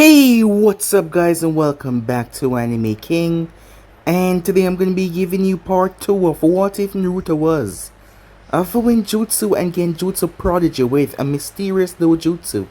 Hey, what's up guys and welcome back to Anime King. And today I'm going to be giving you part 2 of What If Naruto Was a Fuinjutsu and Genjutsu Prodigy with a Mysterious Dōjutsu.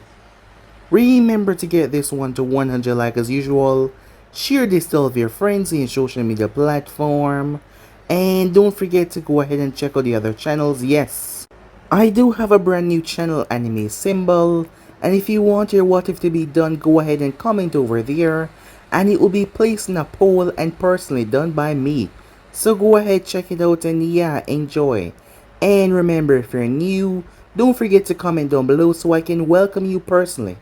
Remember to get this one to 100 like as usual, share this to all of your friends in your social media platform, and don't forget to go ahead and check out the other channels. Yes, I do have a brand new channel, Anime Symbol. And if you want your what if to be done, go ahead and comment over there and it will be placed in a poll and personally done by me. So go ahead, check it out, and yeah, enjoy. And remember, if you're new, don't forget to comment down below so I can welcome you personally.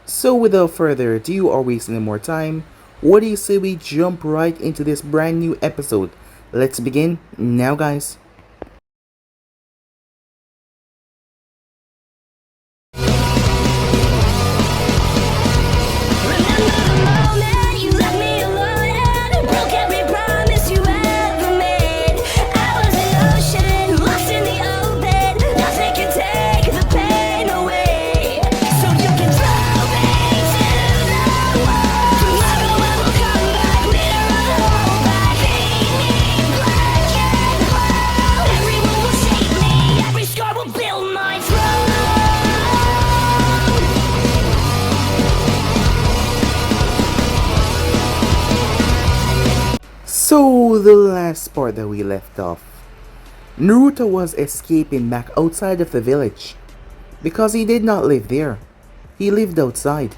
So without further ado or wasting any more time, what do you say we jump right into this brand new episode? Let's begin now, guys. So the last part that we left off, Naruto was escaping back outside of the village because he did not live there. He lived outside.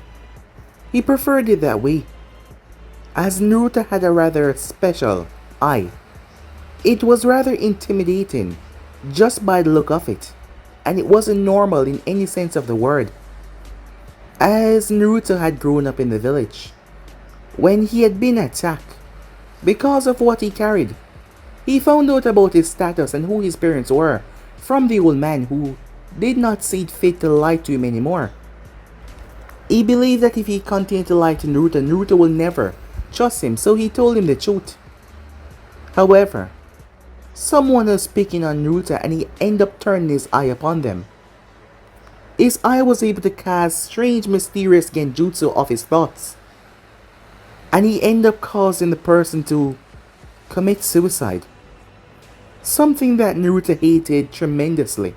He preferred it that way, as Naruto had a rather special eye. It was rather intimidating just by the look of it, and it wasn't normal in any sense of the word, as Naruto had grown up in the village. When he had been attacked because of what he carried, he found out about his status and who his parents were from the old man who did not see it fit to lie to him anymore. He believed that if he continued to lie to Naruto, Naruto will never trust him, so he told him the truth. However, someone was picking on Naruto and he ended up turning his eye upon them. His eye was able to cast strange mysterious genjutsu of his thoughts, and he ended up causing the person to commit suicide. Something that Naruto hated tremendously.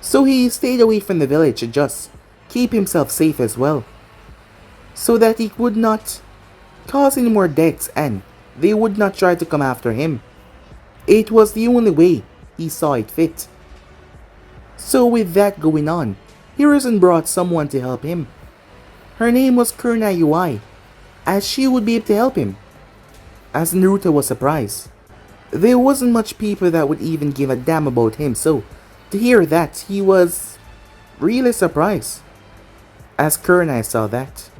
So he stayed away from the village to just keep himself safe as well, so that he would not cause any more deaths and they would not try to come after him. It was the only way he saw it fit. So with that going on, Hiruzen brought someone to help him. Her name was Kurama, as she would be able to help him. As Naruto was surprised. There wasn't much people that would even give a damn about him, so to hear that, he was really surprised. As Kurama saw that.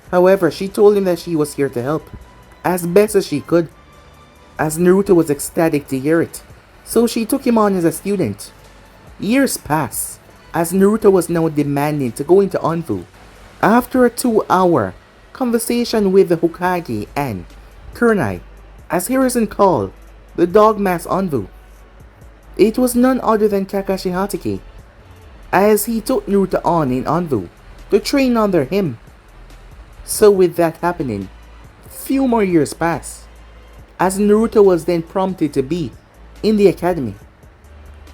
However, she told him that she was here to help, as best as she could. As Naruto was ecstatic to hear it, so she took him on as a student. Years passed, as Naruto was now demanding to go into Anbu. After a 2-hour conversation with the Hokage and Kurama, as Hiruzen called the dogma's Anbu, it was none other than Kakashi Hatake, as he took Naruto on in Anbu to train under him. So with that happening, few more years passed, as Naruto was then prompted to be in the academy.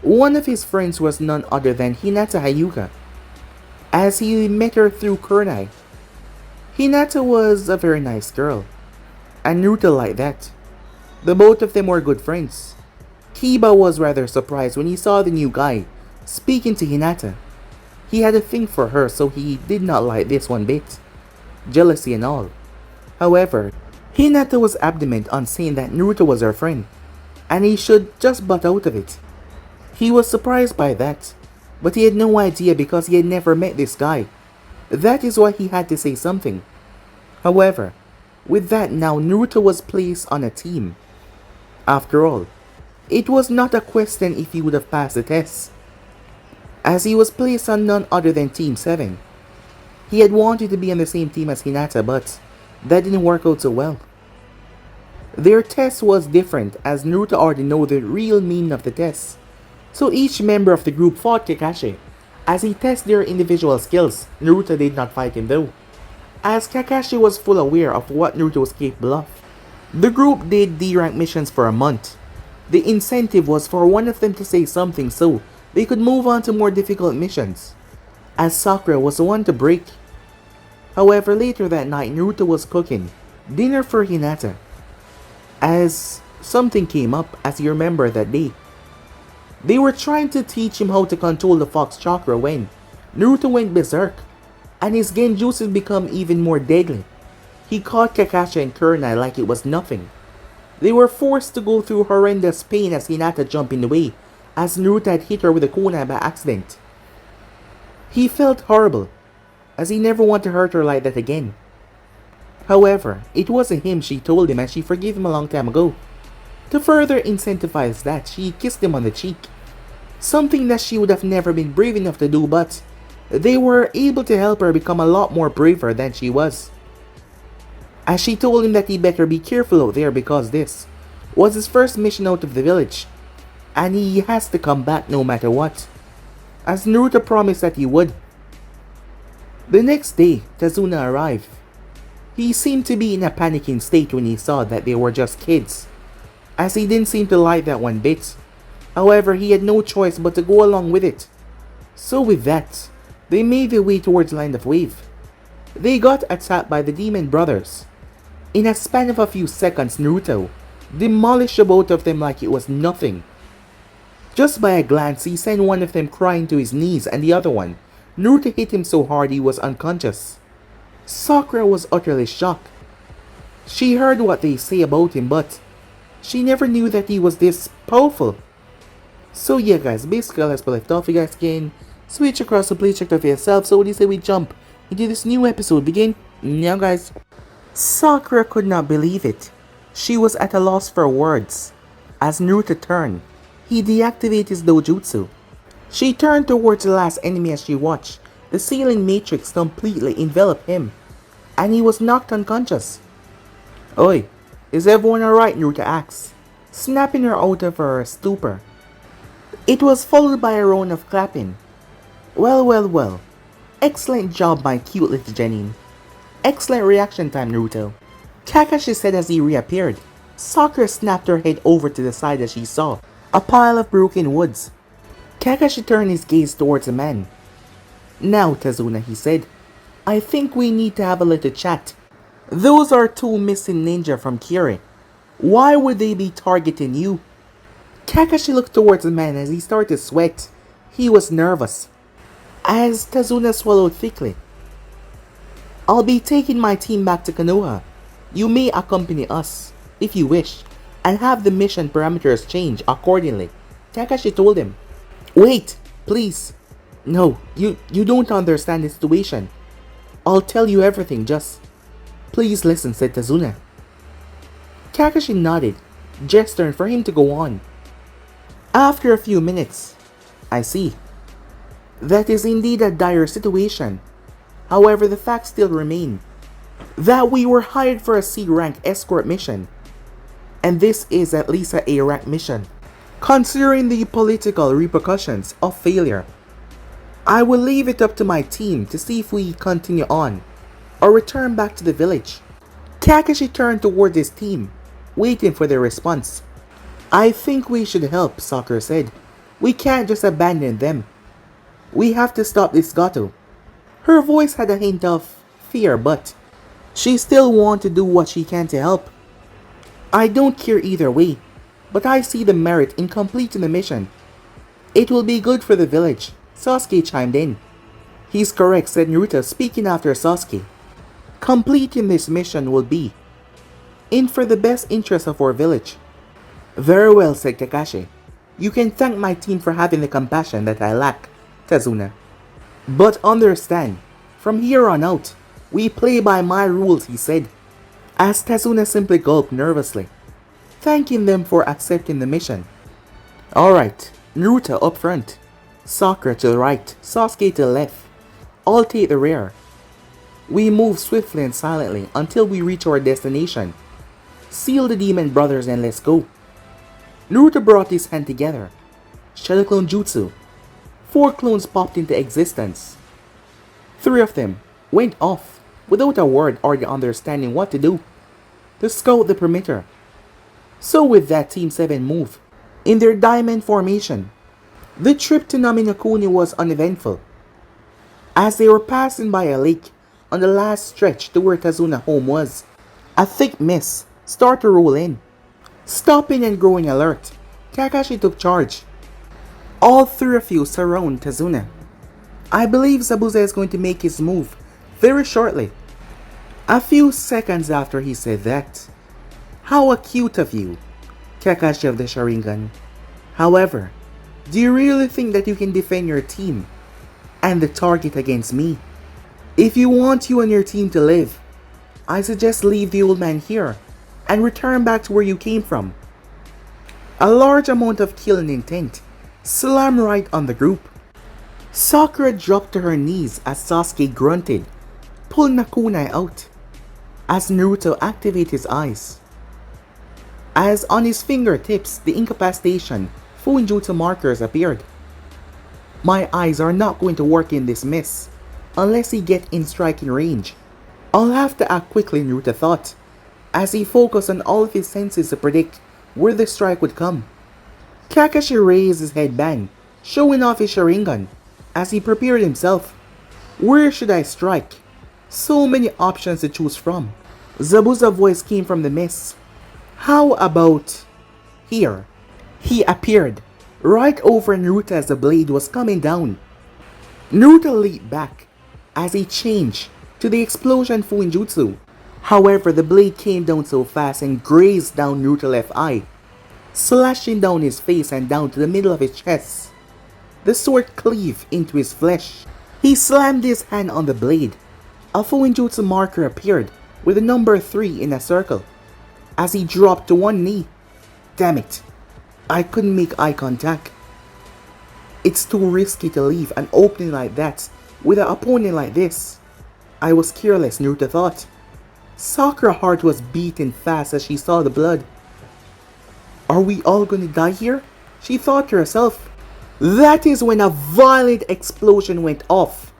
One of his friends was none other than Hinata Hyuga, as he met her through Kurama. Hinata was a very nice girl, and Naruto liked that. The both of them were good friends. Kiba was rather surprised when he saw the new guy speaking to Hinata. He had a thing for her, so he did not like this one bit. Jealousy and all. However, Hinata was adamant on saying that Naruto was her friend, and he should just butt out of it. He was surprised by that, but he had no idea because he had never met this guy. That is why he had to say something. However, with that now Naruto was placed on a team. After all, it was not a question if he would have passed the test, as he was placed on none other than Team 7. He had wanted to be on the same team as Hinata, but that didn't work out so well. Their test was different, as Naruto already knew the real meaning of the test. So each member of the group fought Kakashi, as he tested their individual skills. Naruto did not fight him though, as Kakashi was full aware of what Naruto was capable of. The group did D-rank missions for a month. The incentive was for one of them to say something so they could move on to more difficult missions, as Sakura was the one to break. However, later that night Naruto was cooking dinner for Hinata, as something came up, as you remember that day. They were trying to teach him how to control the Fox Chakra when Naruto went berserk, and his Genjutsu become even more deadly. He caught Kakashi and Kurama like it was nothing. They were forced to go through horrendous pain as Hinata jumped in the way, as Naruto had hit her with a kunai by accident. He felt horrible, as he never wanted to hurt her like that again. However, it wasn't him, she told him, and she forgave him a long time ago. To further incentivize that, she kissed him on the cheek. Something that she would have never been brave enough to do, but they were able to help her become a lot more braver than she was. As she told him that he better be careful out there because this was his first mission out of the village, and he has to come back no matter what, as Naruto promised that he would. The next day, Tazuna arrived. He seemed to be in a panicking state when he saw that they were just kids, as he didn't seem to like that one bit. However, he had no choice but to go along with it. So with that, they made their way towards Land of Wave. They got attacked by the Demon Brothers. In a span of a few seconds, Naruto demolished the both of them like it was nothing. Just by a glance, he sent one of them crying to his knees, and the other one, Naruto hit him so hard he was unconscious. Sakura was utterly shocked. She heard what they say about him, but she never knew that he was this powerful. So yeah guys, basically let's left off. You guys can switch across to please check it out for yourself. So what do you say we jump into this new episode? Begin now guys. Sakura could not believe it. She was at a loss for words. As Naruto turned, he deactivated his Dojutsu. She turned towards the last enemy as she watched the ceiling matrix completely envelop him, and he was knocked unconscious. Oi, is everyone alright? Naruto asked, snapping her out of her stupor. It was followed by a round of clapping. Well. Excellent job, my cute little Jenin. Excellent reaction time, Naruto, Kakashi said as he reappeared. Sakura snapped her head over to the side as she saw a pile of broken woods. Kakashi turned his gaze towards the man. Now, Tazuna, he said, I think we need to have a little chat. Those are two missing ninja from Kiri. Why would they be targeting you? Kakashi looked towards the man as he started to sweat. He was nervous. As Tazuna swallowed thickly. I'll be taking my team back to Konoha. You may accompany us, if you wish, and have the mission parameters change accordingly, Kakashi told him. Wait, please. No, you don't understand the situation. I'll tell you everything, just please listen, said Tazuna. Kakashi nodded, gesturing for him to go on. After a few minutes, I see. That is indeed a dire situation. However, the facts still remain that we were hired for a C-rank escort mission, and this is at least an A-rank mission. Considering the political repercussions of failure, I will leave it up to my team to see if we continue on or return back to the village. Kakashi turned toward his team, waiting for their response. I think we should help, Sakura said. We can't just abandon them. We have to stop this Gato. Her voice had a hint of fear, but she still wanted to do what she can to help. I don't care either way, but I see the merit in completing the mission. It will be good for the village, Sasuke chimed in. He's correct, said Naruto, speaking after Sasuke. Completing this mission will be in for the best interest of our village. Very well, said Kakashi. You can thank my team for having the compassion that I lack, Tazuna. But understand, from here on out, we play by my rules, he said, as Tazuna simply gulped nervously, thanking them for accepting the mission. Alright, Naruto up front, Sakura to the right, Sasuke to the left. I'll take the rear. We move swiftly and silently until we reach our destination. Seal the demon brothers and let's go. Naruto brought his hand together. Shadow Clone Jutsu. 4 clones popped into existence. 3 of them went off without a word or the understanding what to do, to scout the perimeter. So with that, Team 7 moved in their diamond formation. The trip to Naminokuni was uneventful, as they were passing by a lake on the last stretch to where Tazuna's home was. A thick mist started to roll in. Stopping and growing alert, Kakashi took charge. All three of you surround Tazuna. I believe Zabuza is going to make his move very shortly. A few seconds after he said that, how cute of you, Kakashi of the Sharingan. However, do you really think that you can defend your team and the target against me? If you want you and your team to live, I suggest leave the old man here and return back to where you came from. A large amount of killing intent slammed right on the group. Sakura dropped to her knees as Sasuke grunted, pulling a kunai out, as Naruto activated his eyes. As on his fingertips the incapacitation Fuinjutsu markers appeared. My eyes are not going to work in this mess unless he gets in striking range. I'll have to act quickly, Naruto thought, as he focused on all of his senses to predict where the strike would come. Kakashi raised his headband, showing off his Sharingan as he prepared himself. Where should I strike? So many options to choose from. Zabuza's voice came from the mist. How about here? He appeared right over Naruto as the blade was coming down. Naruto leaped back as he changed to the explosion Fuinjutsu. However, the blade came down so fast and grazed down Naruto's left eye, slashing down his face and down to the middle of his chest. The sword cleaved into his flesh. He slammed his hand on the blade. A Fuinjutsu marker appeared with the number 3 in a circle as he dropped to one knee. Damn it, I couldn't make eye contact. It's too risky to leave an opening like that with an opponent like this. I was careless, Naruto thought. Sakura's heart was beating fast as she saw the blood. Are we all gonna die here? She thought to herself. That is when a violent explosion went off,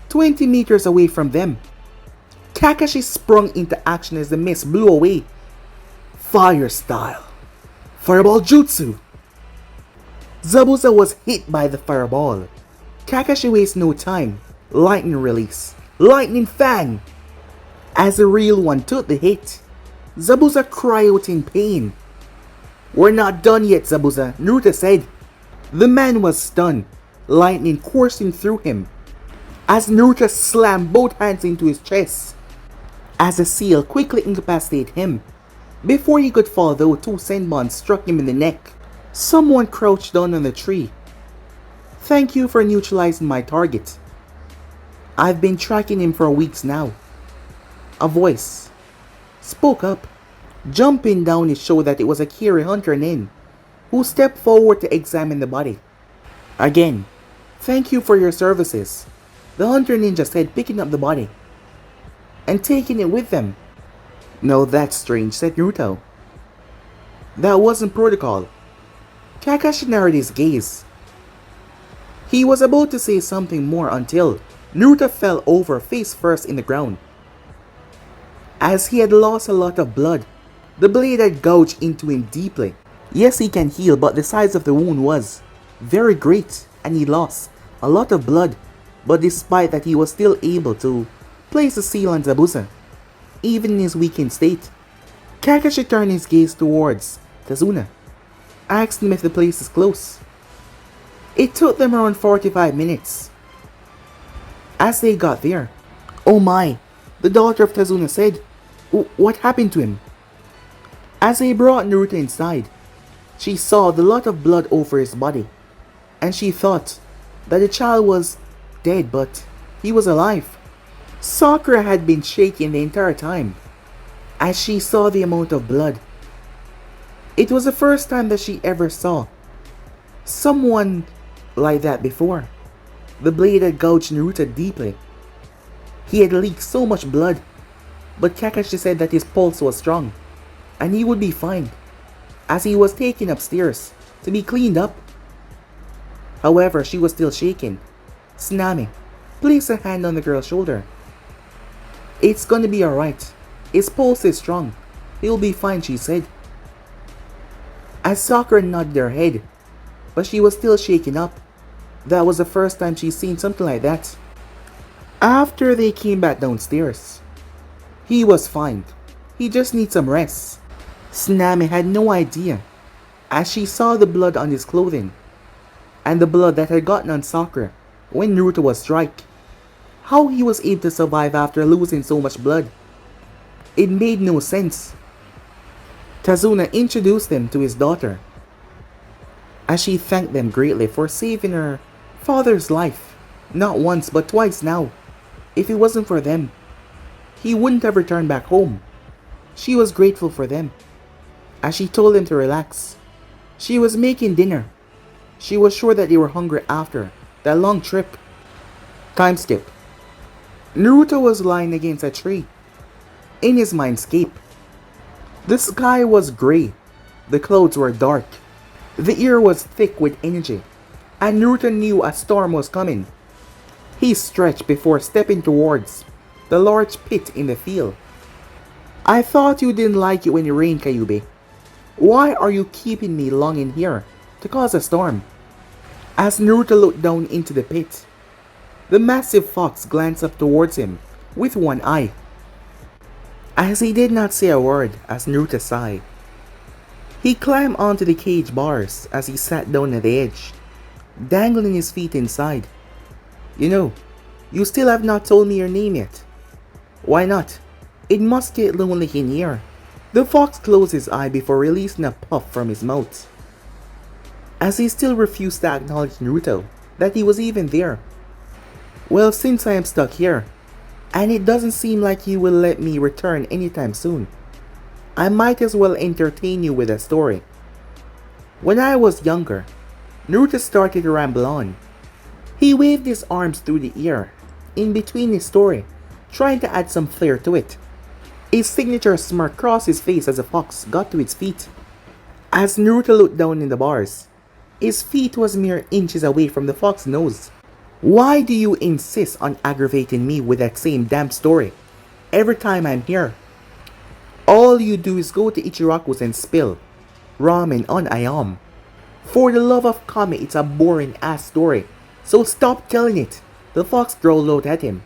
20 meters away from them. Kakashi sprung into action as the mist blew away. Fire style. Fireball Jutsu. Zabuza was hit by the fireball. Kakashi wasted no time. Lightning release. Lightning Fang. As the real one took the hit, Zabuza cried out in pain. We're not done yet, Zabuza, Naruto said. The man was stunned, lightning coursing through him, as Naruto slammed both hands into his chest. As the seal quickly incapacitated him. Before he could fall though, 2 senbons struck him in the neck. Someone crouched down on the tree. Thank you for neutralizing my target. I've been tracking him for weeks now. A voice spoke up, jumping down it showed that it was a Kiri hunter nin, who stepped forward to examine the body. Again, thank you for your services, the hunter ninja said, picking up the body and taking it with them. No, that's strange, said Naruto. That wasn't protocol. Kakashi narrowed his gaze. He was about to say something more until Naruto fell over face first in the ground. As he had lost a lot of blood, the blade had gouged into him deeply. Yes, he can heal, but the size of the wound was very great and he lost a lot of blood. But despite that, he was still able to place a seal on Zabuza, even in his weakened state. Kakashi turned his gaze towards Tazuna, asked him if the place is close. It took them around 45 minutes. As they got there, oh my, the daughter of Tazuna said, what happened to him? As they brought Naruto inside, she saw the lot of blood over his body, and she thought that the child was dead, but he was alive. Sakura had been shaking the entire time as she saw the amount of blood. It was the first time that she ever saw someone like that before. The blade had gouged Naruto deeply. He had leaked so much blood, but Kakashi said that his pulse was strong and he would be fine, as he was taken upstairs to be cleaned up. However, she was still shaking. Tsunami placed a hand on the girl's shoulder. It's gonna be alright. His pulse is strong. He'll be fine, she said. As Sakura nodded her head, but she was still shaken up. That was the first time she'd seen something like that. After they came back downstairs, he was fine. He just needs some rest. Tsunami had no idea, as she saw the blood on his clothing, and the blood that had gotten on Sakura when Naruto was struck. How he was able to survive after losing so much blood. It made no sense. Tazuna introduced them to his daughter, as she thanked them greatly for saving her father's life, not once but twice now. If it wasn't for them, he wouldn't have returned back home. She was grateful for them, as she told them to relax. She was making dinner. She was sure that they were hungry after that long trip. Time skip. Naruto was lying against a tree, in his mindscape. The sky was grey, the clouds were dark, the air was thick with energy, and Naruto knew a storm was coming. He stretched before stepping towards the large pit in the field. I thought you didn't like it when it rained, Kyuubi. Why are you keeping me long in here to cause a storm? As Naruto looked down into the pit, the massive fox glanced up towards him with one eye. As he did not say a word as Naruto sighed, he climbed onto the cage bars as he sat down at the edge, dangling his feet inside. You know, you still have not told me your name yet. Why not? It must get lonely in here. The fox closed his eye before releasing a puff from his mouth, as he still refused to acknowledge Naruto that he was even there. Well, since I am stuck here, and it doesn't seem like you will let me return anytime soon, I might as well entertain you with a story. When I was younger, Naruto started to ramble on. He waved his arms through the air, in between his story, trying to add some flair to it. A signature smirk crossed his face as the fox got to its feet. As Naruto looked down in the bars, his feet was mere inches away from the fox's nose. Why do you insist on aggravating me with that same damn story every time I'm here? All you do is go to Ichiraku's and spill ramen on Ayam. For the love of Kami, it's a boring ass story, so stop telling it, the fox growled out at him,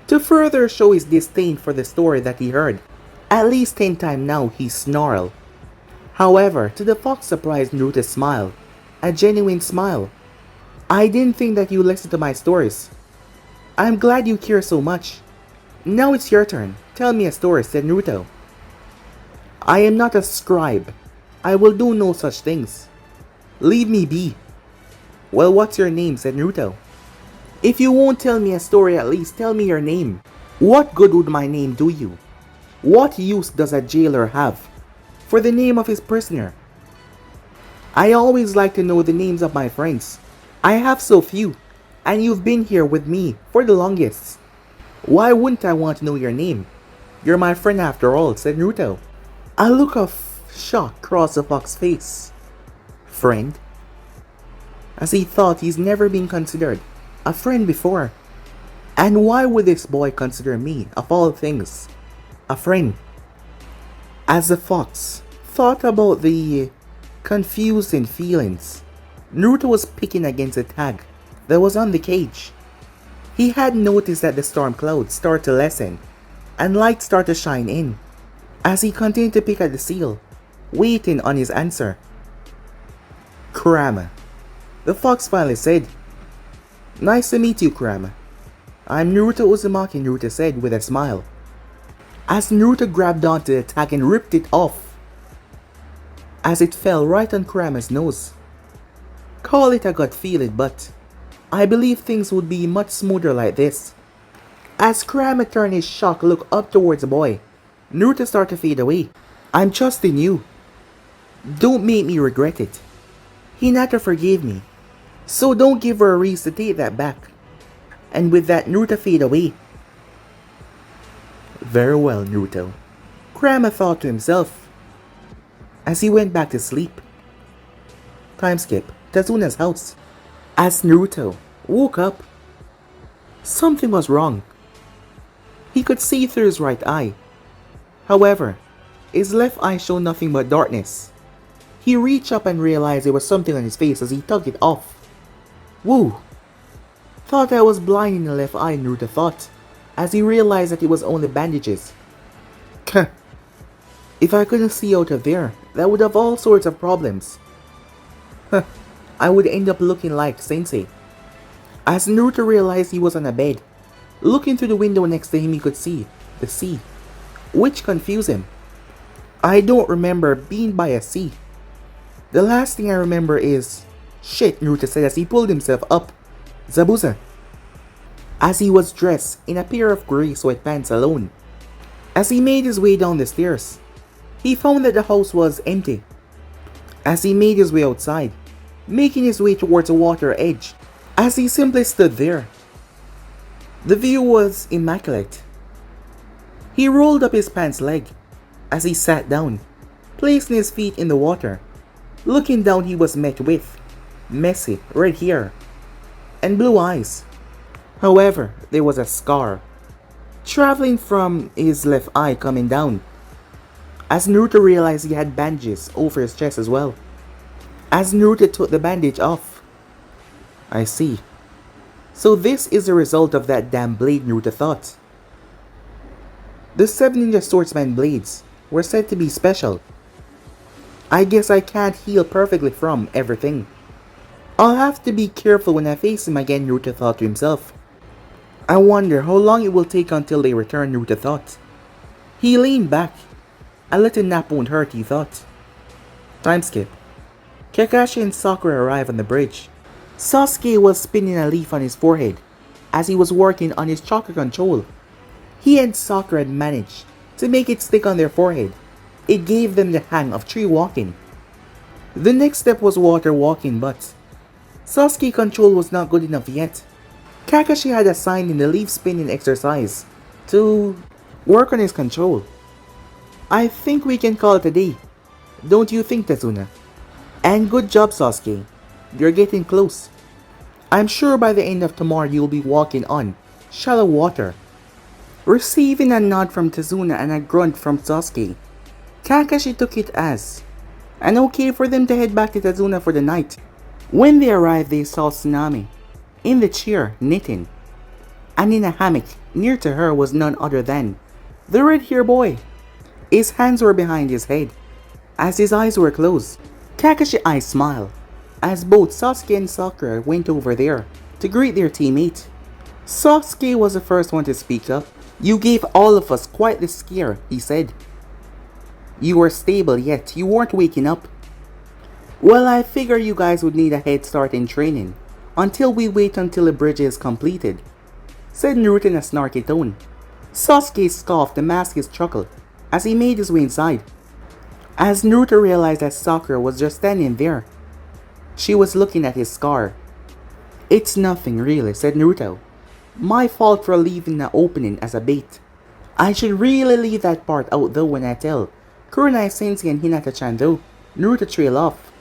to further show his disdain for the story that he heard. At least 10 times now, he snarled. However, to the fox's surprise, Naruto smiled, a genuine smile. I didn't think that you listened to my stories. I'm glad you care so much. Now it's your turn. Tell me a story, said Naruto. I am not a scribe. I will do no such things. Leave me be. Well, what's your name, said Naruto. If you won't tell me a story, at least tell me your name. What good would my name do you? What use does a jailer have for the name of his prisoner? I always like to know the names of my friends. I have so few, and you've been here with me for the longest. Why wouldn't I want to know your name? You're my friend after all, said Naruto. A look of shock crossed the fox's face. Friend? As he thought he's never been considered a friend before. And why would this boy consider me, of all things, a friend? As the fox thought about the confusing feelings, Naruto was picking against the tag that was on the cage. He had noticed that the storm clouds started to lessen and light started to shine in as he continued to pick at the seal, waiting on his answer. Kurama, the fox finally said. Nice to meet you, Kurama. I'm Naruto Uzumaki, Naruto said with a smile, as Naruto grabbed onto the tag and ripped it off, as it fell right on Kurama's nose. Call it a gut feeling, but I believe things would be much smoother like this. As Kurama turned his shocked look up towards the boy, Naruto started to fade away. I'm trusting you. Don't make me regret it. Hinata forgave me, so don't give her a reason to take that back. And with that, Naruto faded away. Very well, Naruto, Kurama thought to himself as he went back to sleep. Time skip. Tazuna's house. As Naruto woke up, something was wrong. He could see through his right eye. However, his left eye showed nothing but darkness. He reached up and realized there was something on his face as he tugged it off. Woo! Thought I was blind in the left eye, Naruto thought, as he realized that it was only bandages. If I couldn't see out of there, that would have all sorts of problems. I would end up looking like Sensei. As Naruto realized he was on a bed, looking through the window next to him he could see the sea, which confused him. I don't remember being by a sea. The last thing I remember is... Shit, Naruto said as he pulled himself up. Zabuza. As he was dressed in a pair of grey sweatpants alone. As he made his way down the stairs, he found that the house was empty. As he made his way outside, making his way towards the water edge, as he simply stood there, the view was immaculate. He rolled up his pants leg as he sat down, placing his feet in the water. Looking down, he was met with messy red hair and blue eyes. However, there was a scar traveling from his left eye coming down, as Naruto realized he had bandages over his chest as well. As Naruto took the bandage off, I see. So this is the result of that damn blade, Naruto thought. The 7 Ninja Swordsman blades were said to be special. I guess I can't heal perfectly from everything. I'll have to be careful when I face him again, Naruto thought to himself. I wonder how long it will take until they return, Naruto thought. He leaned back. A little nap won't hurt, he thought. Time skip. Kakashi and Sakura arrive on the bridge. Sasuke was spinning a leaf on his forehead as he was working on his chakra control. He and Sakura had managed to make it stick on their forehead. It gave them the hang of tree walking. The next step was water walking, but Sasuke's control was not good enough yet. Kakashi had assigned him the leaf spinning exercise to work on his control. I think we can call it a day. Don't you think, Tazuna? And good job, Sasuke. You're getting close. I'm sure by the end of tomorrow you'll be walking on shallow water. Receiving a nod from Tazuna and a grunt from Sasuke, Kakashi took it as an okay for them to head back to Tazuna for the night. When they arrived, they saw Tsunami in the chair knitting, and in a hammock near to her was none other than the red-haired boy. His hands were behind his head as his eyes were closed. Kakashi's eyes smiled as both Sasuke and Sakura went over there to greet their teammate. Sasuke was the first one to speak up. You gave all of us quite the scare, he said. You were stable yet you weren't waking up. Well, I figure you guys would need a head start in training until we wait until the bridge is completed, said Naruto in a snarky tone. Sasuke scoffed and masked his chuckle as he made his way inside. As Naruto realized that Sakura was just standing there, she was looking at his scar. It's nothing really, said Naruto. My fault for leaving the opening as a bait. I should really leave that part out though when I tell Kurenai Sensei and Hinata-chan though. Naruto trailed off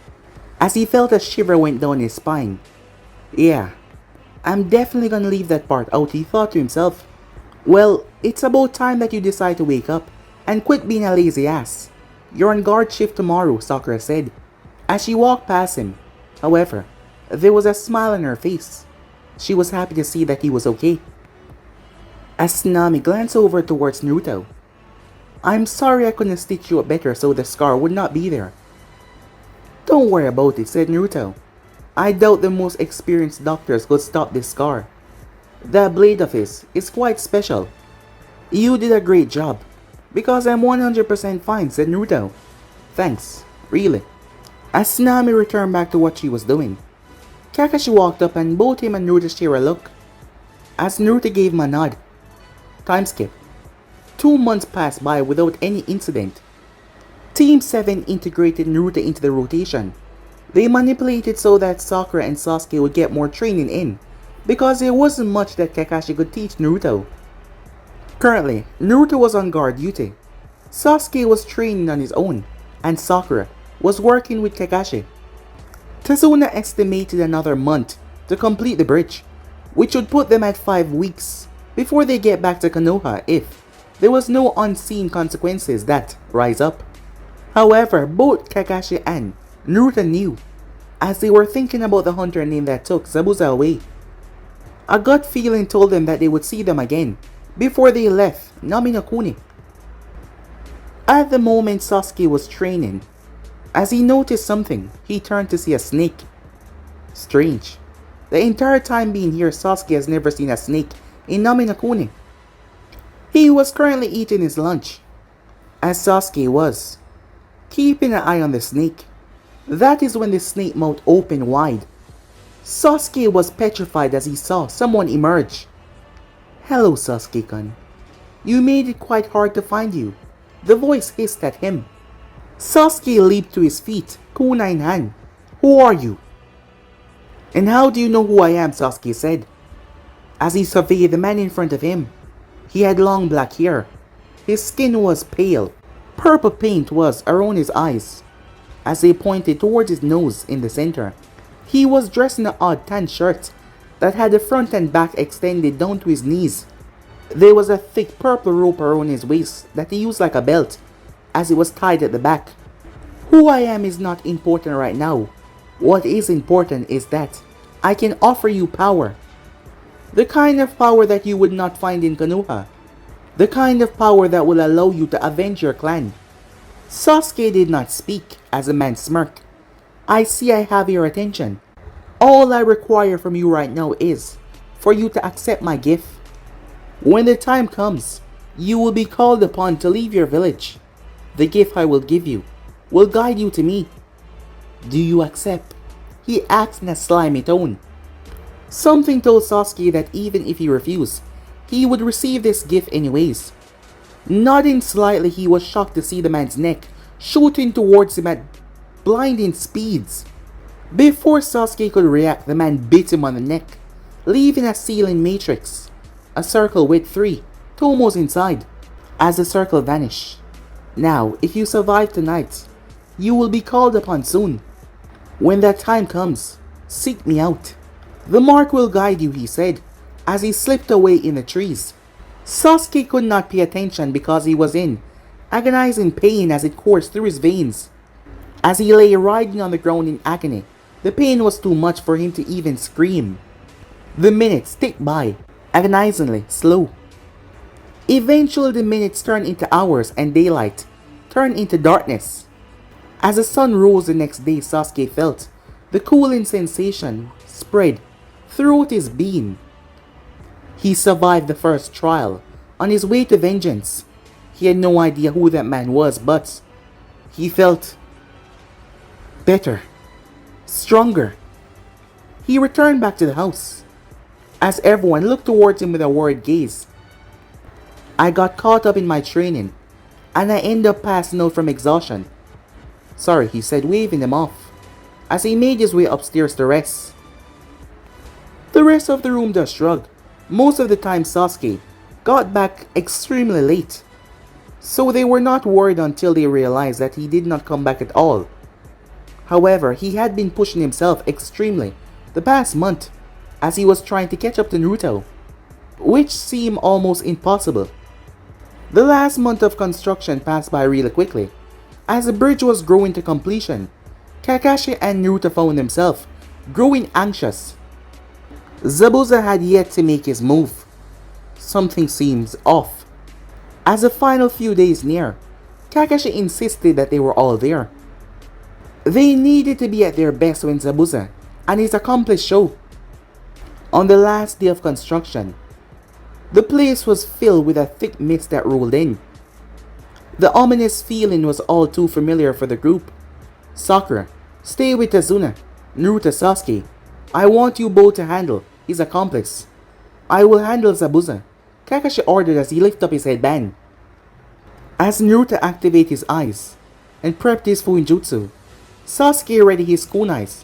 as he felt a shiver went down his spine. Yeah, I'm definitely gonna leave that part out, he thought to himself. Well, it's about time that you decide to wake up and quit being a lazy ass. You're on guard shift tomorrow, Sakura said as she walked past him. However, there was a smile on her face. She was happy to see that he was okay. As Tsunami glanced over towards Naruto. I'm sorry I couldn't stitch you up better so the scar would not be there. Don't worry about it, said Naruto. I doubt the most experienced doctors could stop this scar. That blade of his is quite special. You did a great job. Because I'm 100% fine, said Naruto. Thanks, really. As Tsunami returned back to what she was doing, Kakashi walked up and both him and Naruto shared a look. As Naruto gave him a nod. Time skip. 2 months passed by without any incident. Team 7 integrated Naruto into the rotation. They manipulated so that Sakura and Sasuke would get more training in, because there wasn't much that Kakashi could teach Naruto. Currently, Naruto was on guard duty. Sasuke was training on his own, and Sakura was working with Kakashi. Tazuna estimated another month to complete the bridge, which would put them at 5 weeks before they get back to Konoha if there was no unseen consequences that rise up. However, both Kakashi and Naruto knew, as they were thinking about the hunter name that took Zabuza away. A gut feeling told them that they would see them again before they left Naminokuni. At the moment Sasuke was training, as he noticed something, he turned to see a snake. Strange. The entire time being here, Sasuke has never seen a snake in Naminokuni. He was currently eating his lunch, as Sasuke was, keeping an eye on the snake. That is when the snake mouth opened wide. Sasuke was petrified as he saw someone emerge. "Hello, Sasuke-kun. You made it quite hard to find you," the voice hissed at him. Sasuke leaped to his feet, kunai in hand. "Who are you?" "And how do you know who I am?" Sasuke said, as he surveyed the man in front of him. He had long black hair. His skin was pale. Purple paint was around his eyes, as they pointed towards his nose in the center. He was dressed in an odd tan shirt that had the front and back extended down to his knees. There was a thick purple rope around his waist that he used like a belt, as it was tied at the back. Who I am is not important right now. What is important is that I can offer you power. The kind of power that you would not find in Konoha. The kind of power that will allow you to avenge your clan. Sasuke did not speak as the man smirked. "I see I have your attention. All I require from you right now is for you to accept my gift. When the time comes, you will be called upon to leave your village. The gift I will give you will guide you to me. Do you accept?" he asked in a slimy tone. Something told Sasuke that even if he refused, he would receive this gift anyways. Nodding slightly, he was shocked to see the man's neck shooting towards him at blinding speeds. Before Sasuke could react, the man bit him on the neck, leaving a sealing matrix, a circle with 3 tomos inside, as the circle vanished. "Now, if you survive tonight, you will be called upon soon. When that time comes, seek me out. The mark will guide you," he said, as he slipped away in the trees. Sasuke could not pay attention because he was in agonizing pain as it coursed through his veins. As he lay writhing on the ground in agony, the pain was too much for him to even scream. The minutes ticked by, agonizingly slow. Eventually the minutes turned into hours and daylight turned into darkness. As the sun rose the next day, Sasuke felt the cooling sensation spread throughout his being. He survived the first trial on his way to vengeance. He had no idea who that man was, but he felt better, stronger. He returned back to the house, as everyone looked towards him with a worried gaze. "I got caught up in my training, and I ended up passing out from exhaustion. Sorry," he said, waving them off, as he made his way upstairs to rest. The rest of the room just shrugged. Most of the time Sasuke got back extremely late, so they were not worried until they realized that he did not come back at all. However, he had been pushing himself extremely the past month as he was trying to catch up to Naruto, which seemed almost impossible. The last month of construction passed by really quickly. As the bridge was growing to completion, Kakashi and Naruto found themselves growing anxious. Zabuza had yet to make his move. Something seems off. As the final few days near, Kakashi insisted that they were all there. They needed to be at their best when Zabuza and his accomplice showed. On the last day of construction, the place was filled with a thick mist that rolled in. The ominous feeling was all too familiar for the group. "Sakura, stay with Tazuna. Naruto, Sasuke, I want you both to handle his accomplice. I will handle Zabuza," Kakashi ordered as he lifted up his headband. As Naruto activated his eyes and prepped his Fuinjutsu, Sasuke readied his kunais.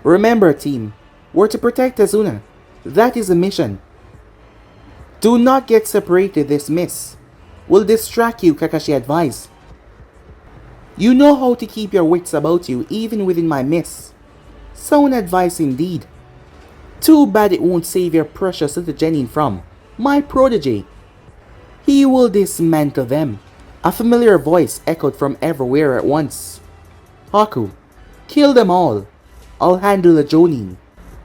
"Remember, team, we're to protect Tazuna. That is the mission. Do not get separated. This mist will distract you," Kakashi advised. "You know how to keep your wits about you even within my mist. Sound advice indeed. Too bad it won't save your precious little Genin from My prodigy. He will dismantle them. A familiar voice echoed from everywhere at once. Haku, kill them all. I'll handle the Jonin.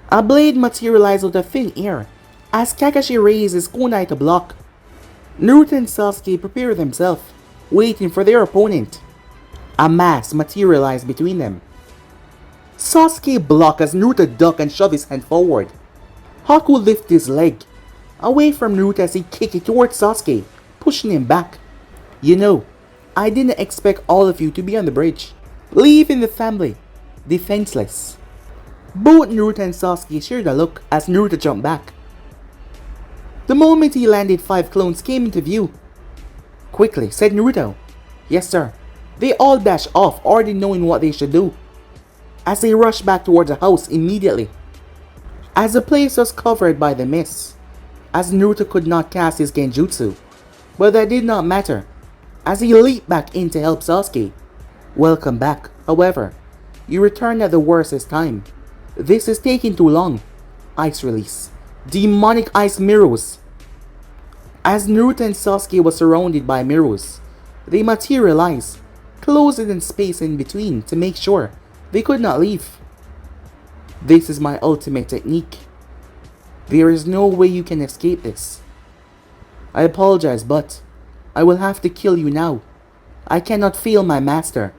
A blade materialized out of thin air as Kakashi raised his kunai to block. Naruto and Sasuke prepared themselves, waiting for their opponent. A mass materialized between them. Sasuke blocked as Naruto ducked and shoved his hand forward. Haku lifted his leg away from Naruto as he kicked it towards Sasuke, pushing him back. You know, I didn't expect all of you to be on the bridge, leaving the family defenseless. Both Naruto and Sasuke shared a look as Naruto jumped back. The moment he landed, 5 clones came into view. Quickly, said Naruto. Yes, sir. They all dashed off, already knowing what they should do, as they rushed back towards the house immediately. As the place was covered by the mist, as Naruto could not cast his Genjutsu, but that did not matter, as he leaped back in to help Sasuke. Welcome back, however. You returned at the worstest time. This is taking too long. Ice release. Demonic ice mirrors. As Naruto and Sasuke were surrounded by mirrors, they materialized, closing in space in between to make sure they could not leave. This is my ultimate technique. There is no way you can escape this. I apologize, but I will have to kill you now. I cannot fail my master.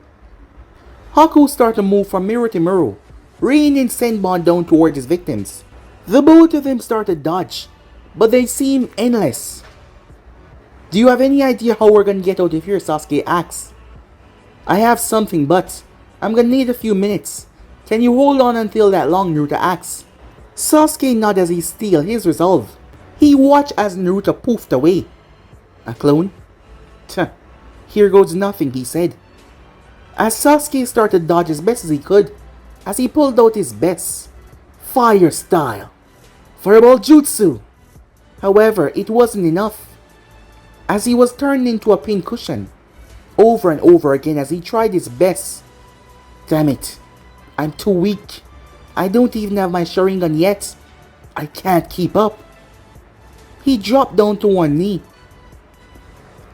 Haku started to move from mirror to mirror, raining Senbon down toward his victims. The both of them started to dodge, but they seemed endless. Do you have any idea how we're gonna get out of here? Sasuke asked. I have something, but I'm gonna need a few minutes. Can you hold on until that long? Naruto asked. Sasuke nodded as he steeled his resolve. He watched as Naruto poofed away. A clone? Tuh, here goes nothing, he said. As Sasuke started to dodge as best as he could, as he pulled out his best fire style Fireball Jutsu. However, it wasn't enough, as he was turned into a pincushion over and over again as he tried his best. Damn it, I'm too weak. I don't even have my Sharingan yet. I can't keep up. He dropped down to one knee.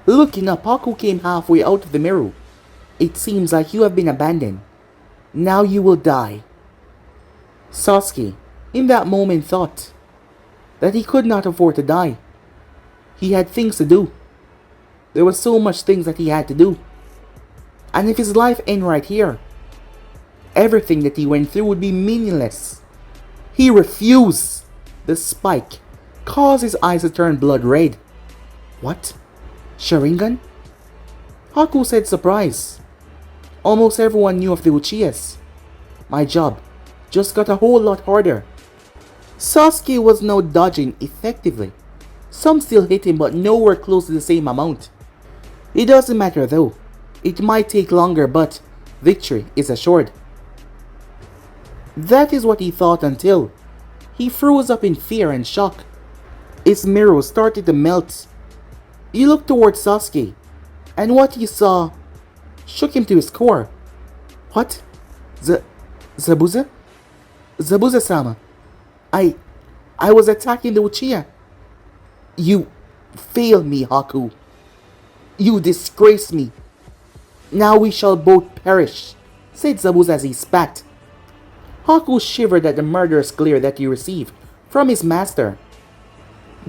Looking up, Haku came halfway out of the mirror. It seems like you have been abandoned. Now you will die. Sasuke, in that moment, thought that he could not afford to die. He had things to do. There were so much things that he had to do. And if his life ended right here, everything that he went through would be meaningless. He refused. The spike caused his eyes to turn blood red. What? Sharingan? Haku said, surprised. Almost everyone knew of the Uchihas. My job just got a whole lot harder. Sasuke was now dodging effectively. Some still hit him, but nowhere close to the same amount. It doesn't matter though. It might take longer, but victory is assured. That is what he thought until he froze up in fear and shock. His mirror started to melt. He looked towards Sasuke, and what he saw shook him to his core. What? Zabuza? Zabuza-sama. I was attacking the Uchiha. You failed me, Haku. You disgraced me. Now we shall both perish, said Zabuza as he spat. Haku shivered at the murderous glare that he received from his master.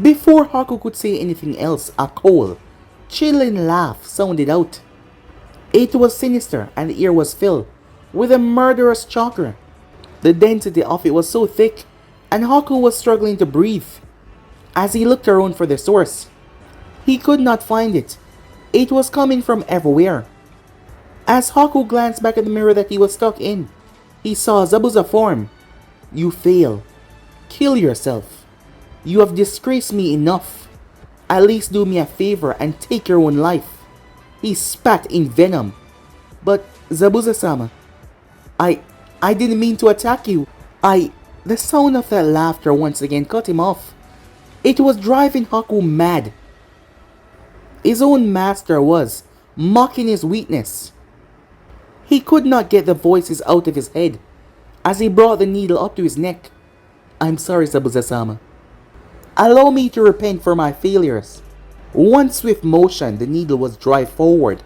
Before Haku could say anything else, a cold, chilling laugh sounded out. It was sinister and the air was filled with a murderous chakra. The density of it was so thick, and Haku was struggling to breathe. As he looked around for the source, he could not find it. It was coming from everywhere. As Haku glanced back at the mirror that he was stuck in, he saw Zabuza form. You fail. Kill yourself. You have disgraced me enough. At least do me a favor and take your own life. He spat in venom. But Zabuza-sama, I didn't mean to attack you. The sound of that laughter once again cut him off. It was driving Haku mad. His own master was mocking his weakness. He could not get the voices out of his head as he brought the needle up to his neck. I'm sorry, Zabuza-sama. Allow me to repent for my failures. One swift motion, the needle was driven forward.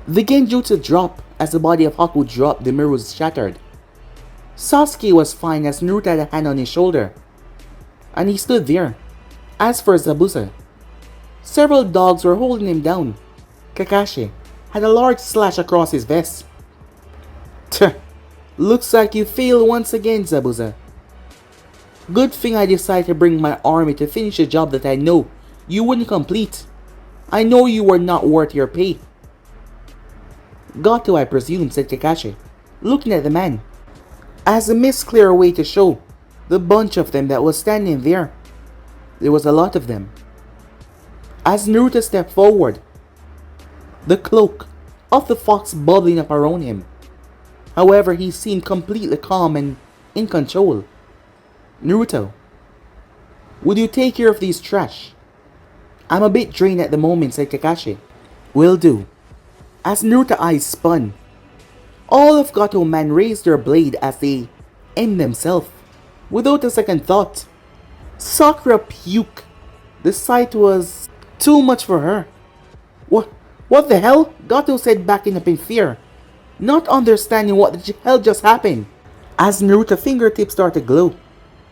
The Genjutsu dropped as the body of Haku dropped, the mirrors shattered. Sasuke was fine as Naruto had a hand on his shoulder, and he stood there. As for Zabuza, several dogs were holding him down. Kakashi had a large slash across his vest. Tch, looks like you failed once again, Zabuza. Good thing I decided to bring my army to finish a job that I know you wouldn't complete. I know you were not worth your pay. Gato, I presume, said Kakashi, looking at the man. As the mist cleared away to show the bunch of them that was standing there. There was a lot of them. As Naruto stepped forward, the cloak of the fox bubbling up around him. However, he seemed completely calm and in control. Naruto, would you take care of these trash? I'm a bit drained at the moment, said Kakashi. Will do. As Naruto's eyes spun, all of Gato men raised their blade as they aimed themselves. Without a second thought, Sakura puked. The sight was too much for her. What the hell? Gato said, backing up in fear, not understanding what the hell just happened. As Naruto's fingertips started to glow,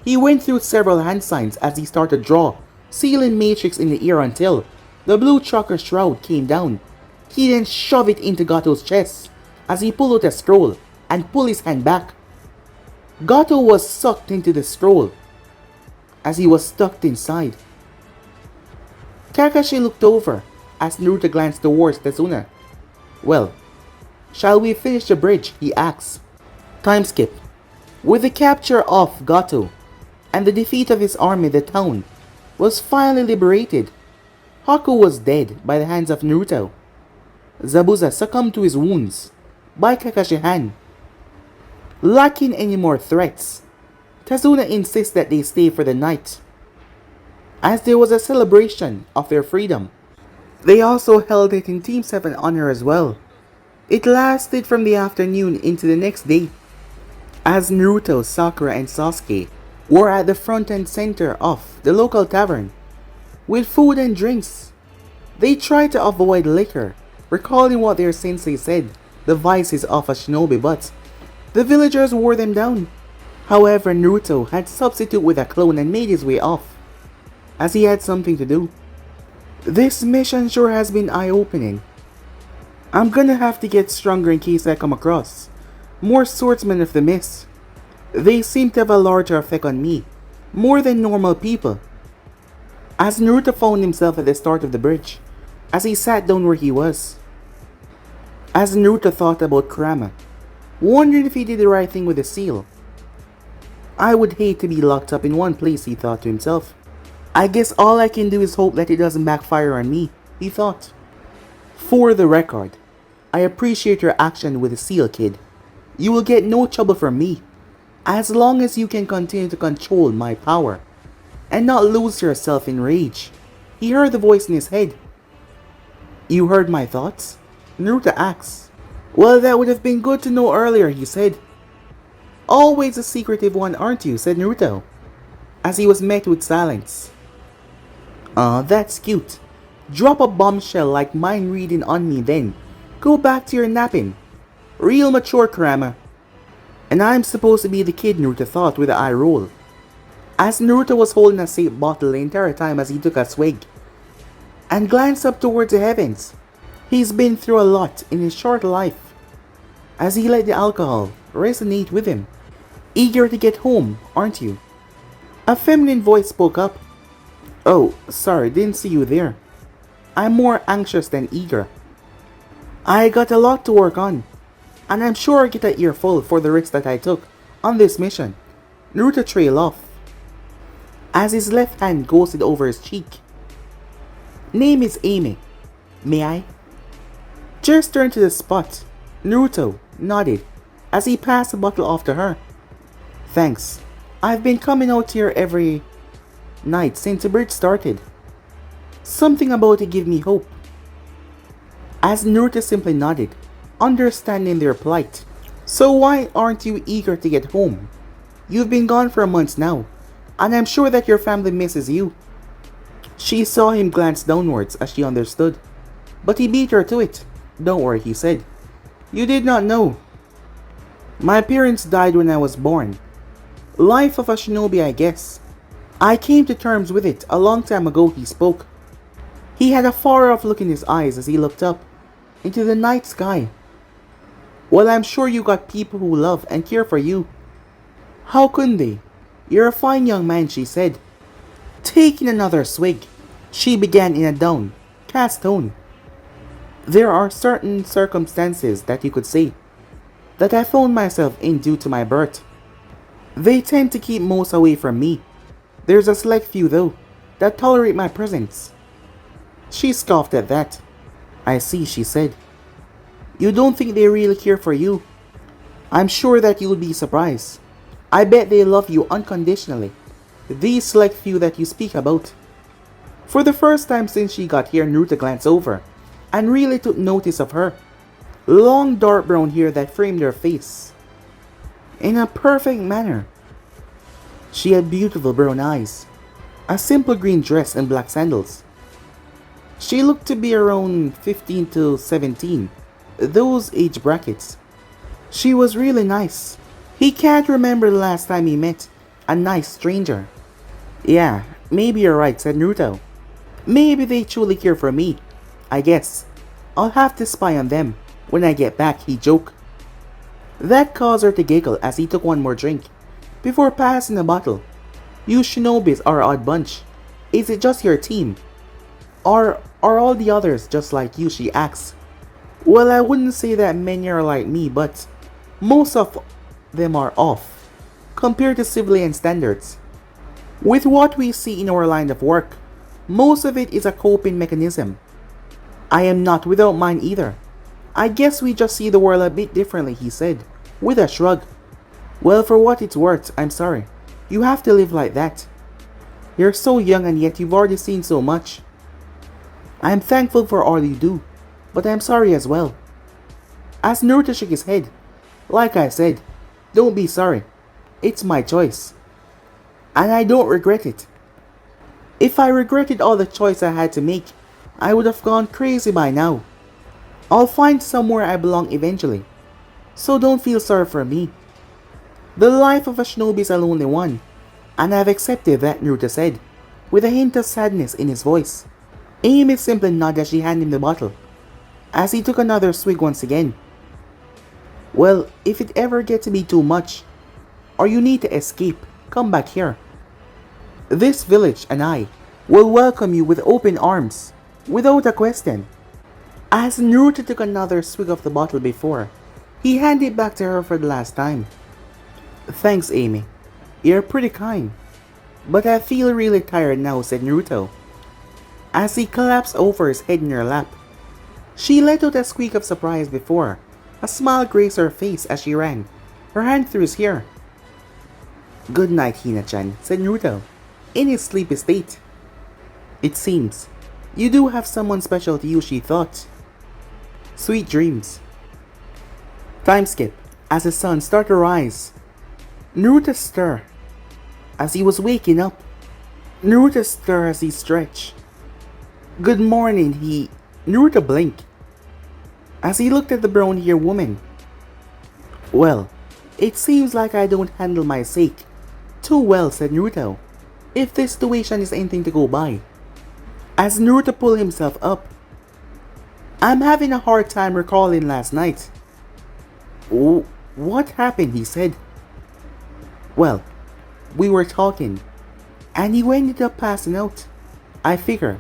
he went through several hand signs as he started to draw sealing matrix in the air until the blue chakra shroud came down. He then shoved it into Gato's chest as he pulled out a scroll and pulled his hand back. Gato was sucked into the scroll as he was stuck inside. Kakashi looked over as Naruto glanced towards Tazuna. Well, shall we finish the bridge? He asked. Time skip. With the capture of Gato and the defeat of his army, the town was finally liberated. Haku was dead by the hands of Naruto. Zabuza succumbed to his wounds by Kakashi's hand. Lacking any more threats, Tazuna insists that they stay for the night, as there was a celebration of their freedom. They also held it in Team 7 honor as well. It lasted from the afternoon into the next day, as Naruto, Sakura, and Sasuke were at the front and center of the local tavern with food and drinks. They tried to avoid liquor, recalling what their sensei said, the vices of a shinobi, but the villagers wore them down. However, Naruto had substituted with a clone and made his way off, as he had something to do. This mission sure has been eye-opening. I'm gonna have to get stronger in case I come across more swordsmen of the mist. They seem to have a larger effect on me, more than normal people. As Naruto found himself at the start of the bridge, as he sat down where he was. As Naruto thought about Kurama, wondering if he did the right thing with the seal. I would hate to be locked up in one place, he thought to himself. I guess all I can do is hope that it doesn't backfire on me, he thought. For the record, I appreciate your action with the seal, kid. You will get no trouble from me, as long as you can continue to control my power, and not lose yourself in rage. He heard the voice in his head. You heard my thoughts? Naruto asked. Well, that would have been good to know earlier, he said. Always a secretive one, aren't you? Said Naruto, as he was met with silence. That's cute. Drop a bombshell like mind reading on me, then go back to your napping. Real mature, Kurama. And I'm supposed to be the kid, Naruto thought with an eye roll, as Naruto was holding a safe bottle the entire time as he took a swig and glanced up towards the heavens. He's been through a lot in his short life, as he let the alcohol resonate with him. Eager to get home, aren't you? A feminine voice spoke up. Oh, sorry, didn't see you there. I'm more anxious than eager. I got a lot to work on, and I'm sure I get an earful for the risks that I took on this mission. Naruto trailed off, as his left hand ghosted over his cheek. Name is Amy. May I? Just turned to the spot. Naruto nodded as he passed the bottle off to her. Thanks. I've been coming out here every night since the bridge started. Something about it gave me hope. As Naruto simply nodded, understanding their plight. So why aren't you eager to get home? You've been gone for months now, and I'm sure that your family misses you. She saw him glance downwards as she understood, but he beat her to it. Don't worry, he said. You did not know. My parents died when I was born. Life of a shinobi, I guess. I came to terms with it a long time ago, he spoke. He had a far-off look in his eyes as he looked up into the night sky. Well, I'm sure you got people who love and care for you. How couldn't they? You're a fine young man, she said. Taking another swig, she began in a downcast tone. There are certain circumstances that you could say that I found myself in due to my birth. They tend to keep most away from me. There's a select few, though, that tolerate my presence. She scoffed at that. I see, she said. You don't think they really care for you? I'm sure that you'll be surprised. I bet they love you unconditionally. These select few that you speak about. For the first time since she got here, Naruto glanced over and really took notice of her. Long dark brown hair that framed her face in a perfect manner. She had beautiful brown eyes, a simple green dress and black sandals. She looked to be around 15 to 17, those age brackets. She was really nice. He can't remember the last time he met a nice stranger. Yeah, maybe you're right, said Naruto. Maybe they truly care for me. I guess I'll have to spy on them when I get back, he joked. That caused her to giggle as he took one more drink before passing the bottle. You shinobis are an odd bunch. Is it just your team? Are all the others just like you, she asked. Well, I wouldn't say that many are like me, but most of them are off compared to civilian standards. With what we see in our line of work, most of it is a coping mechanism. I am not without mine either. I guess we just see the world a bit differently, he said, with a shrug. Well, for what it's worth, I'm sorry. You have to live like that. You're so young and yet you've already seen so much. I'm thankful for all you do, but I'm sorry as well. As Naruto shook his head, like I said, don't be sorry. It's my choice. And I don't regret it. If I regretted all the choice I had to make, I would have gone crazy by now. I'll find somewhere I belong eventually. So don't feel sorry for me. The life of a shinobi is a lonely one, and I've accepted that, Naruto said, with a hint of sadness in his voice. Amy simply nodded as she handed him the bottle, as he took another swig once again. Well, if it ever gets to be too much, or you need to escape, come back here. This village and I will welcome you with open arms, without a question. As Naruto took another swig of the bottle before, he handed it back to her for the last time. Thanks, Amy. You're pretty kind. But I feel really tired now, said Naruto, as he collapsed over his head in her lap. She let out a squeak of surprise before a smile graced her face as she ran her hand through his hair. Good night, Hina-chan, said Naruto, in his sleepy state. It seems you do have someone special to you, she thought. Sweet dreams. Time skip as the sun started to rise. Naruto stirred as he was waking up. Naruto stirred as he stretched. Good morning, Naruto blinked as he looked at the brown-haired woman. Well, it seems like I don't handle my sake too well, said Naruto, if this situation is anything to go by. As Naruto pulled himself up. I'm having a hard time recalling last night. Oh, what happened, he said. Well, we were talking, and you ended up passing out. I figure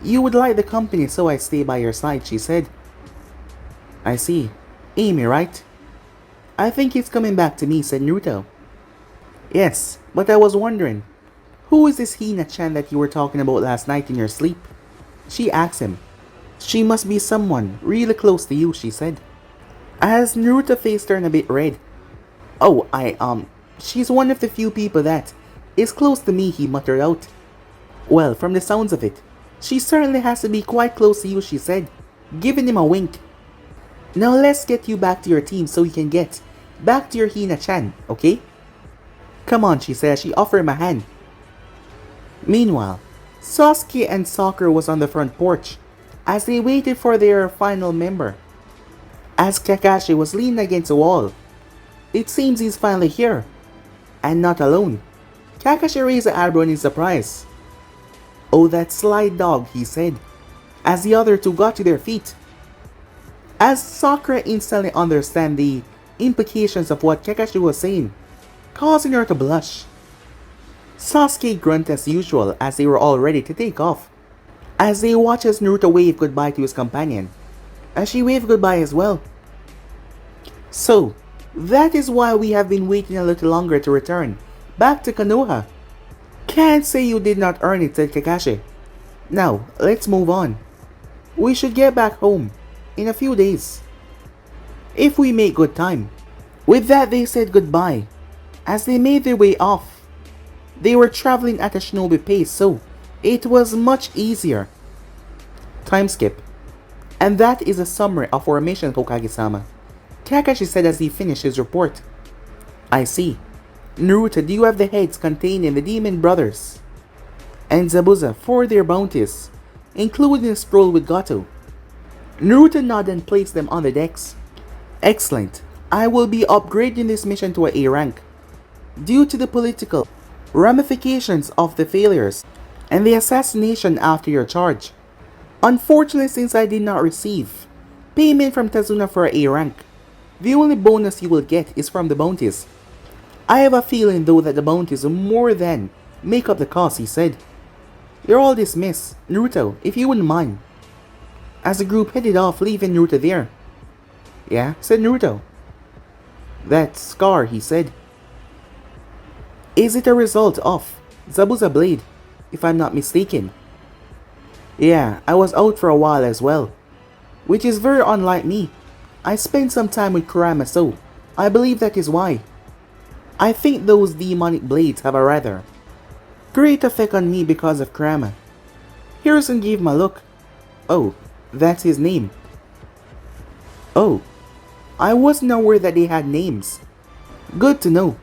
you would like the company, so I stay by your side, she said. I see. Amy, right? I think he's coming back to me, said Naruto. Yes, but I was wondering, who is this Hina-chan that you were talking about last night in your sleep? She asked him. She must be someone really close to you, she said. As Naruto's face turned a bit red. Oh, she's one of the few people that is close to me, he muttered out. Well, from the sounds of it, she certainly has to be quite close to you, she said, giving him a wink. Now let's get you back to your team so you can get back to your Hina-chan, okay? Come on, she said as she offered him a hand. Meanwhile, Sasuke and Sakura was on the front porch as they waited for their final member. As Kakashi was leaning against the wall, it seems he's finally here, and not alone. Kakashi raised an eyebrow in surprise. "Oh, that sly dog," he said, as the other two got to their feet. As Sakura instantly understood the implications of what Kakashi was saying, causing her to blush. Sasuke grunted as usual as they were all ready to take off, as they watched as Naruto waved goodbye to his companion, as she waved goodbye as well. "So, that is why we have been waiting a little longer to return back to Konoha. Can't say you did not earn it," said Kakashi. "Now, let's move on. We should get back home in a few days, if we make good time." With that, they said goodbye as they made their way off. They were traveling at a shinobi pace, so it was much easier. Time skip. "And that is a summary of our mission, Hokage-sama," Kakashi said as he finished his report. "I see. Naruto, do you have the heads contained in the Demon Brothers and Zabuza for their bounties, including a scroll with Gato?" Naruto nodded and placed them on the decks. "Excellent. I will be upgrading this mission to a A rank. Due to the political ramifications of the failures and the assassination after your charge. Unfortunately, since I did not receive payment from Tazuna for A rank, the only bonus you will get is from the bounties. I have a feeling though that the bounties will more than make up the cost," he said. "You're all dismissed, Naruto, if you wouldn't mind." As the group headed off, leaving Naruto there. "Yeah," said Naruto. "That scar," he said. "Is it a result of Zabuza blade, if I'm not mistaken?" "Yeah, I was out for a while as well, which is very unlike me. I spent some time with Kurama, so I believe that is why. I think those demonic blades have a rather great effect on me because of Kurama." Harrison gave him a look. "Oh, that's his name." "Oh, I wasn't aware that they had names. Good to know.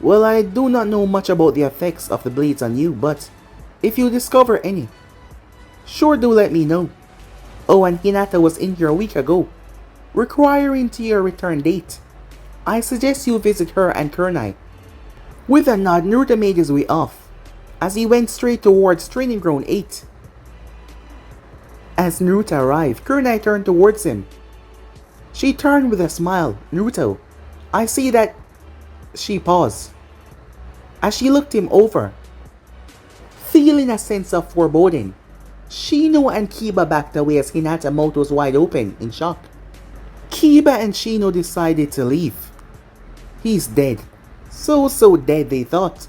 Well, I do not know much about the effects of the blades on you, but if you discover any, sure do let me know. Oh, and Hinata was in here a week ago, requiring to your return date. I suggest you visit her and Kunai." With a nod, Naruto made his way off, as he went straight towards Training Ground 8. As Naruto arrived, Kunai turned towards him. She turned with a smile. "Naruto, I see that..." She paused, as she looked him over, feeling a sense of foreboding. Shino and Kiba backed away as Hinata's mouth was wide open in shock. Kiba and Shino decided to leave. He's dead. So dead, they thought.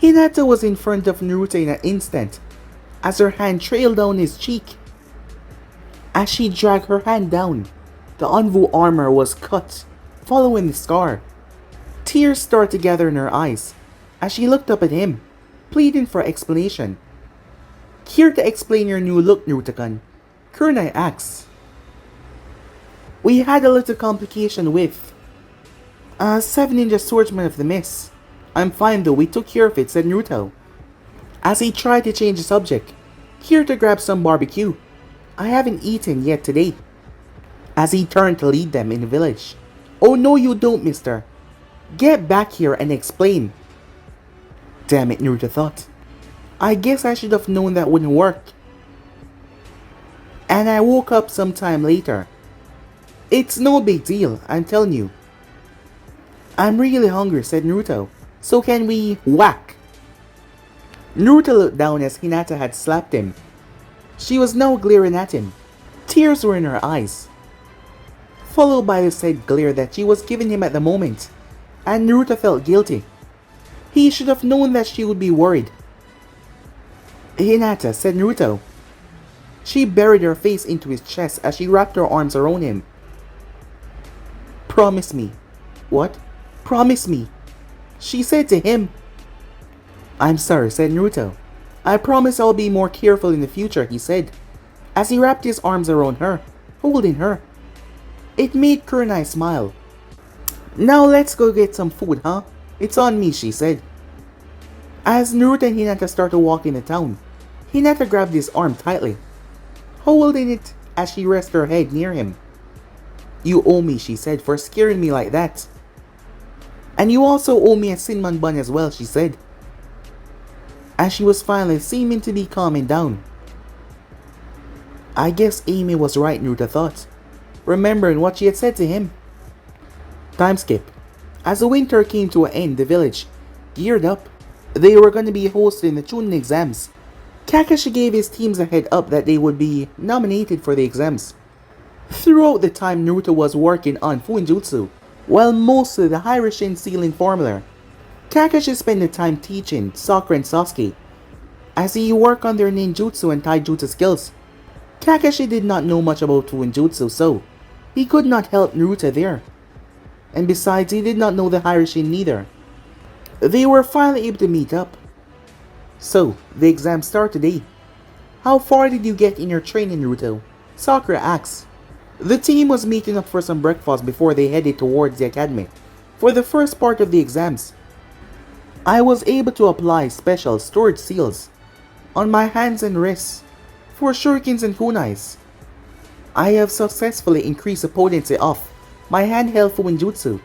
Hinata was in front of Naruto in an instant, as her hand trailed down his cheek. As she dragged her hand down, the Anbu armor was cut, following the scar. Tears started to gather in her eyes as she looked up at him, pleading for explanation. "Here to explain your new look, Naruto-kun," Kunai asks. "We had a little complication with 7 Ninja Swordsman of the Mist. I'm fine though, we took care of it," said Naruto, as he tried to change the subject. "Here to grab some barbecue. I haven't eaten yet today," as he turned to lead them in the village. "Oh no you don't, mister. Get back here and explain." Damn it, Naruto thought. I guess I should have known that wouldn't work. And I woke up sometime later. It's no big deal, I'm telling you. "I'm really hungry," said Naruto. "So can we..." Whack! Naruto looked down as Hinata had slapped him. She was now glaring at him. Tears were in her eyes, followed by the said glare that she was giving him at the moment, and Naruto felt guilty. He should have known that she would be worried. "Hinata," said Naruto. She buried her face into his chest as she wrapped her arms around him. "Promise me." "What?" "Promise me," she said to him. "I'm sorry," said Naruto. "I promise I'll be more careful in the future," he said, as he wrapped his arms around her, holding her. It made Kunai smile. "Now let's go get some food, huh? It's on me," she said. As Naruto and Hinata started walking the town, Hinata grabbed his arm tightly, holding it as she rested her head near him. "You owe me," she said, "for scaring me like that. And you also owe me a cinnamon bun as well," she said, as she was finally seeming to be calming down. I guess Amy was right, Naruto thought, remembering what she had said to him. Time skip. As the winter came to an end, the village geared up. They were going to be hosting the Chunin exams. Kakashi gave his teams a head up that they would be nominated for the exams. Throughout the time, Naruto was working on Fuinjutsu, while mostly the Hiraishin sealing formula. Kakashi spent the time teaching Sakura and Sasuke as he worked on their ninjutsu and taijutsu skills. Kakashi did not know much about Fuinjutsu, so he could not help Naruto there. And besides, he did not know the Hiraishin neither. They were finally able to meet up. "So, the exam start today. How far did you get in your training, Naruto?" Sakura asked. The team was meeting up for some breakfast before they headed towards the academy for the first part of the exams. "I was able to apply special storage seals on my hands and wrists for shurikens and kunais. I have successfully increased the potency of my handheld Fuinjutsu.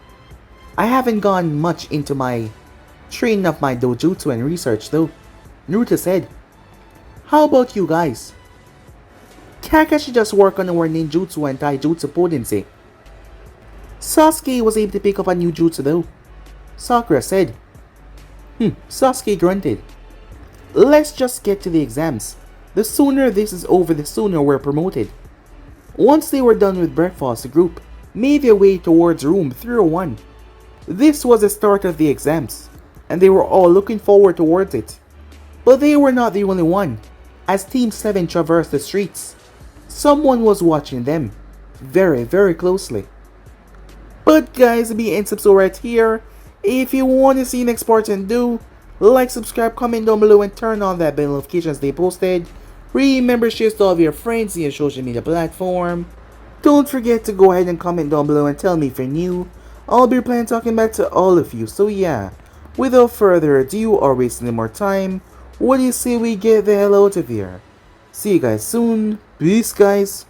I haven't gone much into my training of my Dojutsu and research though," Naruto said. "How about you guys?" "Kakashi just worked on our ninjutsu and taijutsu potency. Sasuke was able to pick up a new jutsu though," Sakura said. Sasuke grunted. "Let's just get to the exams. The sooner this is over, the sooner we're promoted." Once they were done with breakfast, the group made their way towards room 301. This was the start of the exams, and they were all looking forward towards it. But they were not the only one. As Team 7 traversed the streets, someone was watching them very, very closely. But guys, it'll be end episode right here. If you want to see next part, and do like, subscribe, comment down below, and turn on that bell notifications they posted. Remember, share to all of your friends in your social media platform. Don't forget to go ahead and comment down below and tell me if you're new. I'll be planning talking back to all of you. So yeah, without further ado or wasting any more time, what do you say we get the hell out of here? See you guys soon. Peace, guys.